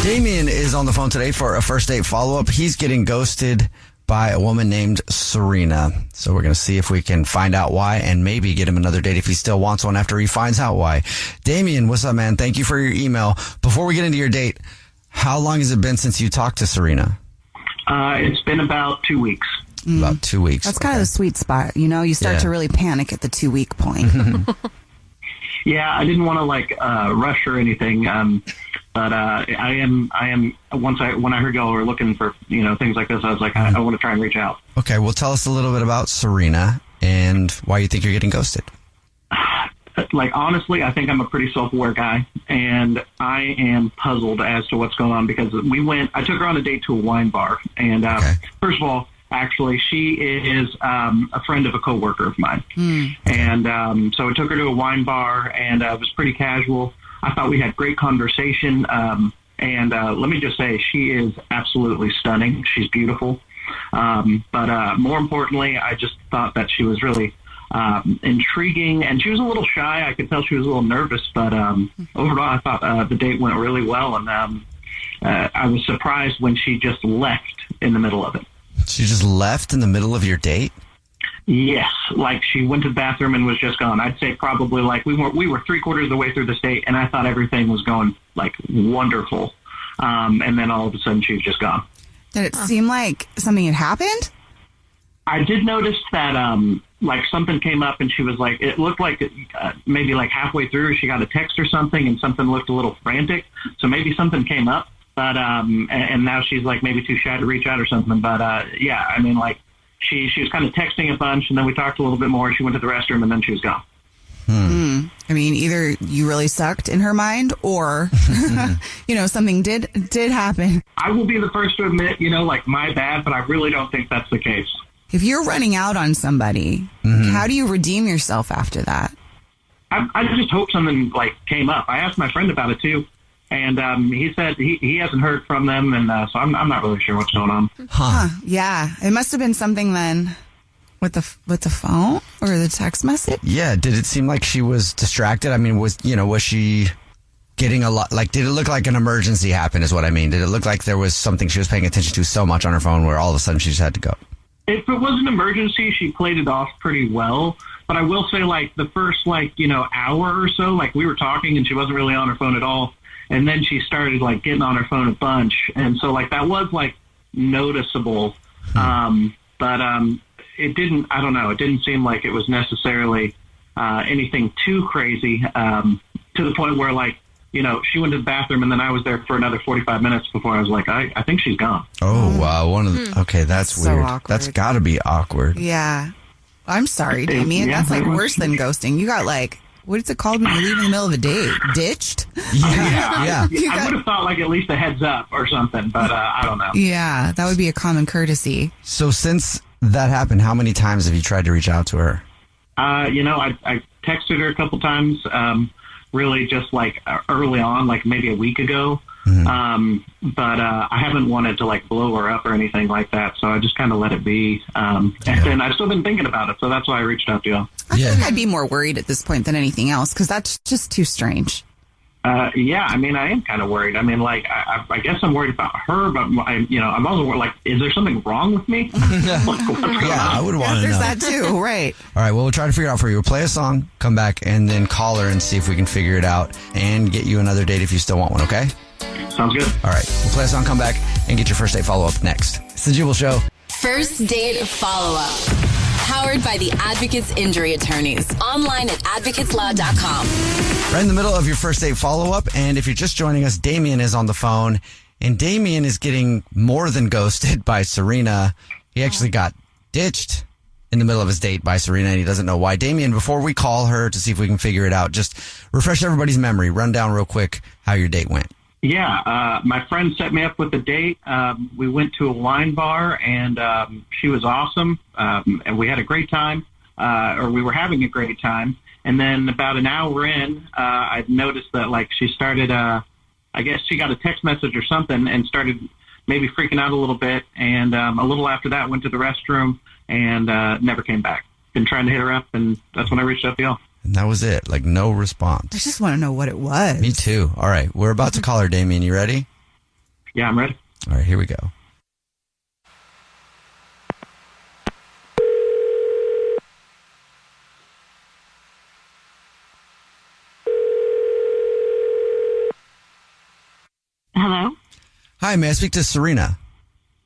Damien is on the phone today for a first date follow-up. He's getting ghosted by a woman named Serena. So we're going to see if we can find out why and maybe get him another date if he still wants one after he finds out why. Damien, what's up, man? Thank you for your email. Before we get into your date, how long has it been since you talked to Serena? It's been about 2 weeks. About 2 weeks. That's kind of the sweet spot. You know, you start to really panic at the 2 week point. Yeah, I didn't want to rush or anything. But I am. When I heard y'all were looking for things like this, I was like, I want to try and reach out. Okay, well, tell us a little bit about Serena and why you think you're getting ghosted. Honestly, I think I'm a pretty self-aware guy, and I am puzzled as to what's going on because I took her on a date to a wine bar, and first of all, actually, she is a friend of a coworker of mine, and so I took her to a wine bar, and it was pretty casual. I thought we had great conversation, and let me just say, she is absolutely stunning. She's beautiful, but more importantly, I just thought that she was really intriguing, and she was a little shy. I could tell she was a little nervous, but overall, I thought the date went really well, and I was surprised when she just left in the middle of it. She just left in the middle of your date? Yes, she went to the bathroom and was just gone. I'd say probably we were 3/4 of the way through this date, and I thought everything was going wonderful, and then all of a sudden she was just gone. Did it seem like something had happened? I did notice that something came up, and she was it looked like maybe halfway through she got a text or something, and something looked a little frantic. So maybe something came up, but and now she's maybe too shy to reach out or something. But yeah, I mean She was kind of texting a bunch, and then we talked a little bit more. She went to the restroom, and then she was gone. I mean, either you really sucked in her mind, or something did happen. I will be the first to admit, my bad, but I really don't think that's the case. If you're running out on somebody, how do you redeem yourself after that? I just hope something came up. I asked my friend about it too. And he said he hasn't heard from them, and so I'm not really sure what's going on. Yeah, it must have been something then with the phone or the text message. Yeah, did it seem like she was distracted? I mean, was she getting a lot? Did it look like an emergency happened? Is what I mean. Did it look like there was something she was paying attention to so much on her phone where all of a sudden she just had to go? If it was an emergency, she played it off pretty well. But I will say, the first hour or so, we were talking and she wasn't really on her phone at all. And then she started getting on her phone a bunch, and so that was noticeable. But it didn't. I don't know. It didn't seem like it was necessarily anything too crazy to the point where she went to the bathroom, and then I was there for another 45 minutes before I was I think she's gone. Oh wow! Okay, that's weird. So awkward. That's got to be awkward. Yeah, I'm sorry, Damien. That's worse than ghosting. You got what is it called when you leave in the middle of a day? Ditched? Yeah. I would have thought at least a heads up or something, but I don't know. Yeah, that would be a common courtesy. So since that happened, how many times have you tried to reach out to her? I texted her a couple times, really just early on, maybe a week ago. But I haven't wanted to blow her up or anything like that, so I just kind of let it be. And I've still been thinking about it, so that's why I reached out to you. I think I'd be more worried at this point than anything else, because that's just too strange. Yeah, I mean, I am kind of worried. I mean, I guess I'm worried about her, but I'm also worried, is there something wrong with me? What's going on? I would want to know. There's that too, right? All right, well, we'll try to figure it out for you. We'll play a song, come back, and then call her and see if we can figure it out and get you another date if you still want one, okay? Sounds good. All right, we'll play a song, come back, and get your first date follow-up next. It's the Jubal Show. First date follow-up. Powered by the Advocates Injury Attorneys. Online at advocateslaw.com. Right in the middle of your first date follow-up, and if you're just joining us, Damien is on the phone, and Damien is getting more than ghosted by Serena. He actually got ditched in the middle of his date by Serena, and he doesn't know why. Damien, before we call her to see if we can figure it out, just refresh everybody's memory. Run down real quick how your date went. Yeah, my friend set me up with a date. We went to a wine bar, and she was awesome, and we had a great time, or we were having a great time. And then about an hour in, I noticed that she started, I guess she got a text message or something and started maybe freaking out a little bit. And a little after that, went to the restroom and never came back. Been trying to hit her up, and that's when I reached out to y'all. And that was it. No response. I just want to know what it was. Me too. All right. We're about to call her, Damien. You ready? Yeah, I'm ready. All right, here we go. Hello? Hi, may I speak to Serena?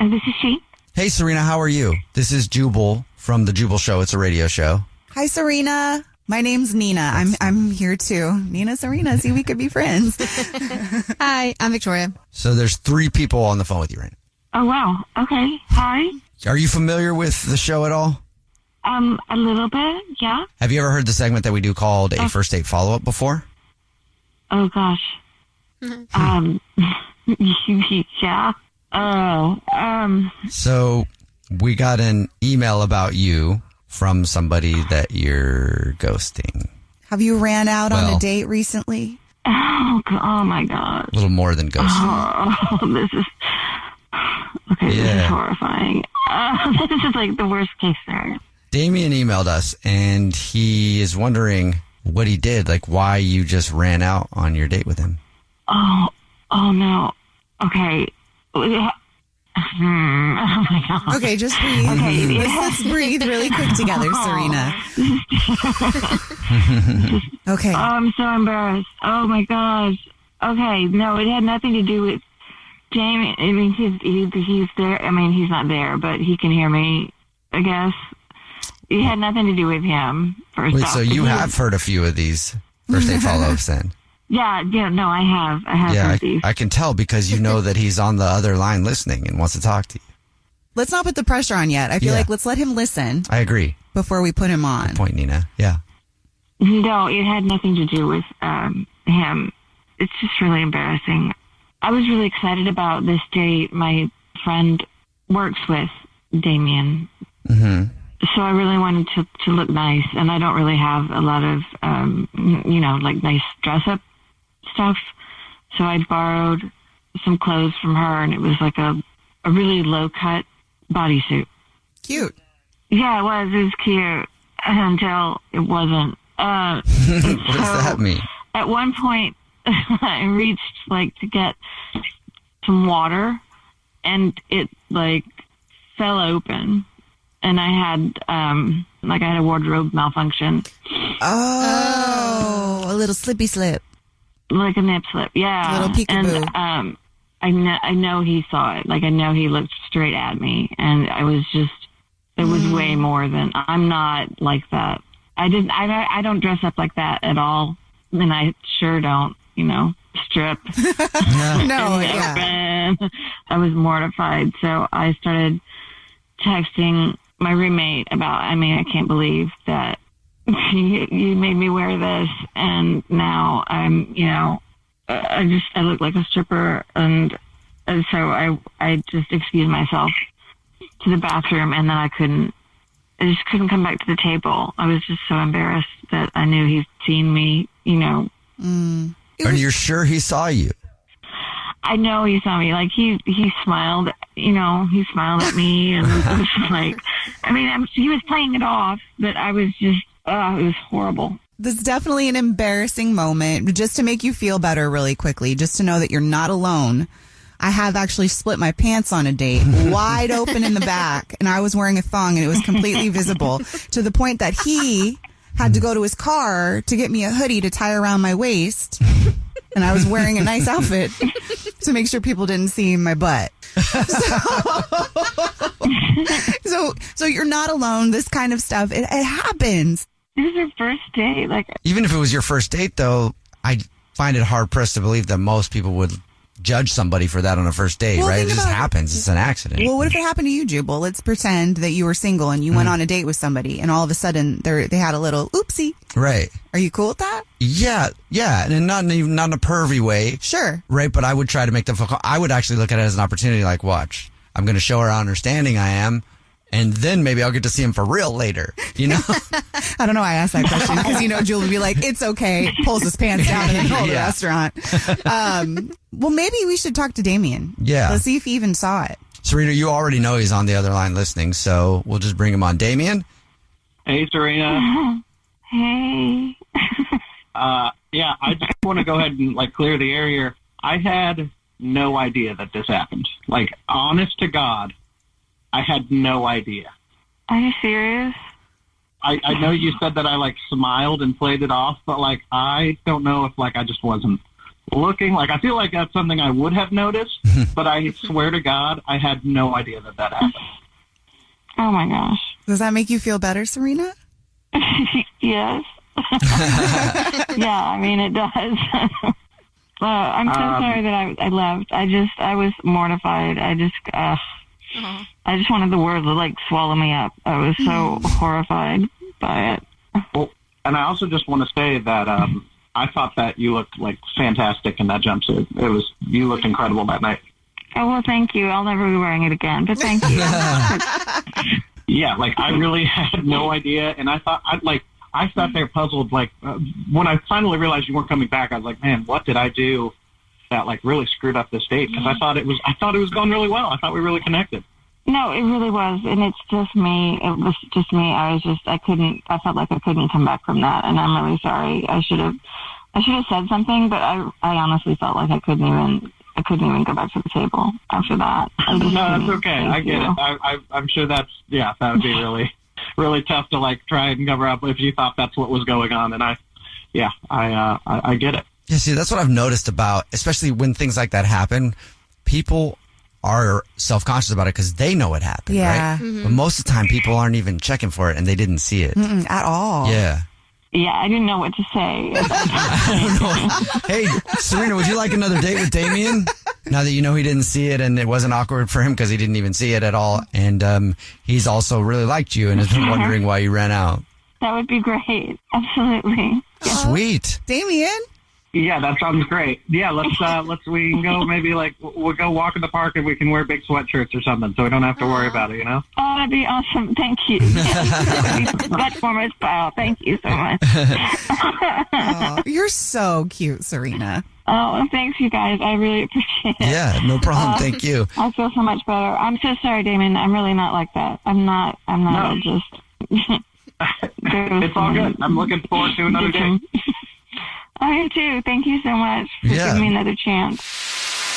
This is she. Hey, Serena, how are you? This is Jubal from the Jubal Show. It's a radio show. Hi, Serena. My name's Nina. I'm here too. Nina, Serena. See, we could be friends. Hi, I'm Victoria. So there's 3 people on the phone with you right now. Oh, wow. Okay. Hi. Are you familiar with the show at all? A little bit, yeah. Have you ever heard the segment that we do called a first date follow-up before? Oh, gosh. Yeah. Oh, So we got an email about you from somebody that you're ghosting. Have you ran out on Well- a date recently? oh my gosh. A little more than ghosting. Oh, this is... Okay, this Yeah. is horrifying. This is like the worst case scenario. Damien emailed us, and he is wondering what he did, like why you just ran out on your date with him. Oh no. Okay. Oh my god. Okay, just breathe. Okay. Let's breathe really quick together, Serena. Okay. Oh, I'm so embarrassed. Oh my gosh. Okay, no, it had nothing to do with Jamie. I mean, he's there. I mean, he's not there, but he can hear me, I guess. It had nothing to do with him. First Wait, off. so you have heard a few of these first date follow-ups then? Yeah, no, I have Yeah, heard these. I can tell because you know that he's on the other line listening and wants to talk to you. Let's not put the pressure on yet. I feel Yeah. like let's let him listen I agree. before we put him on. Good point, Nina. Yeah. No, it had nothing to do with him. It's just really embarrassing. I was really excited about this date. My friend works with Damien. Mm-hmm. So I really wanted to look nice, and I don't really have a lot of, like nice dress-up stuff. So I borrowed some clothes from her, and it was like a really low-cut bodysuit. Cute. Yeah, it was. It was cute until it wasn't. What does that mean? At one point, I reached to get some water, and it fell open, and I had I had a wardrobe malfunction. Oh, a little slippy slip. Like a nip slip, yeah. A little peekaboo. And I know he saw it. I know he looked straight at me, and I was just. It was way more than. I'm not like that. I don't dress up like that at all, and I sure don't. Strip. No, yeah. I was mortified, so I started texting my roommate about. I can't believe that you made me wear this, and now I'm. I look like a stripper, and so I just excused myself to the bathroom, and then I just couldn't come back to the table. I was just so embarrassed that I knew he'd seen me, Are you sure he saw you? I know he saw me. He smiled, he smiled at me, and it was he was playing it off, but I was just, it was horrible. This is definitely an embarrassing moment. Just to make you feel better really quickly, just to know that you're not alone. I have actually split my pants on a date, wide open in the back, and I was wearing a thong, and it was completely visible to the point that he had to go to his car to get me a hoodie to tie around my waist, and I was wearing a nice outfit to make sure people didn't see my butt. So you're not alone. This kind of stuff, it happens. This is your first date. Even if it was your first date, though, I find it hard-pressed to believe that most people would judge somebody for that on a first date, Well, right? It think just about it. happens. It's an accident. Well, what if it happened to you, Jubal? Let's pretend that you were single and you went on a date with somebody, and all of a sudden they had a little oopsie. Right. Are you cool with that? Yeah, and not in a pervy way. Sure. Right, but I would try to make them feel. I would actually look at it as an opportunity. Watch, I'm going to show her how understanding I am, and then maybe I'll get to see him for real later. I don't know why I asked that question because Jewel would be like, "It's okay," pulls his pants down in the middle of the Yeah. restaurant. Well, maybe we should talk to Damien. Yeah. Let's see if he even saw it. Serena, you already know he's on the other line listening, so we'll just bring him on. Damien? Hey, Serena. Hey. Yeah, I just want to go ahead and clear the air here. I had no idea that this happened. Like, honest to God, I had no idea. Are you serious? I know you said that I, like, smiled and played it off, but, like, I don't know if, like, I just wasn't looking. Like, I feel like that's something I would have noticed, but I swear to God, I had no idea that happened. Oh, my gosh. Does that make you feel better, Serena? Yes. Yeah, I mean, it does. I'm so sorry that I left. I was mortified. I just wanted the world to, like, swallow me up. I was so horrified by it. Well, and I also just want to say that I thought that you looked, like, fantastic in that jumpsuit. You looked incredible that night. Oh, well, thank you. I'll never be wearing it again, but thank you. Yeah, like, I really had no idea, and I thought, I sat there puzzled, like, when I finally realized you weren't coming back, I was like, man, what did I do that, like, really screwed up this date? Because I thought it was going really well. I thought we really connected. No, it really was, and it's just me. It was just me. I felt like I couldn't come back from that, and I'm really sorry. I should have said something, but I honestly felt like I couldn't even go back to the table after that. No, that's okay. I get it. I'm sure that would be really, really tough to, like, try and cover up if you thought that's what was going on. And I get it. Yeah, see, that's what I've noticed about, especially when things like that happen, people are self-conscious about it because they know it happened, right? Mm-hmm. But most of the time, people aren't even checking for it and they didn't see it. At all. Yeah. Yeah, I didn't know what to say. I don't know. Hey, Serena, would you like another date with Damien? Now that you know he didn't see it and it wasn't awkward for him because he didn't even see it at all. And he's also really liked you and has been wondering why you ran out. That would be great. Absolutely. Yeah. Sweet. Damien? Yeah, that sounds great. Yeah, we can go maybe, like, we'll go walk in the park and we can wear big sweatshirts or something so we don't have to worry about it, you know? Oh, that'd be awesome. Thank you. That would be much more my style. Thank you so much. Oh, you're so cute, Serena. Oh, thanks, you guys. I really appreciate it. Yeah, no problem. Thank you. I feel so much better. I'm so sorry, Damien. I'm really not like that. I'm not No. just... It's all good. I'm looking forward to another day. I am too. Thank you so much for giving me another chance.